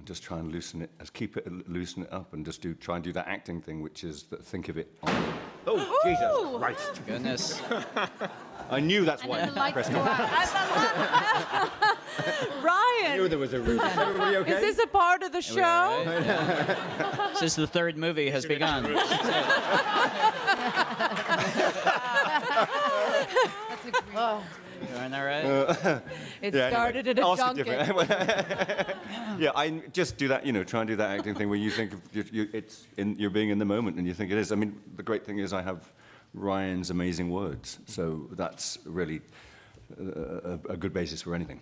just try and loosen it, loosen it up, and just try and do that acting thing, which is think of it. Oh, Jesus Christ! Goodness. I knew that's And why. then the lights go out. I knew Ryan, there was a reason. Is everybody okay? is this a part of the show? Right? Since the third movie has begun. That's a great. Isn't that right? It Yeah, started anyway, at a ask it junket. different. Yeah, I just do that. Try and do that acting thing where you think you're being in the moment, and you think it is. I mean, the great thing is I have Ryan's amazing words, so that's really a good basis for anything.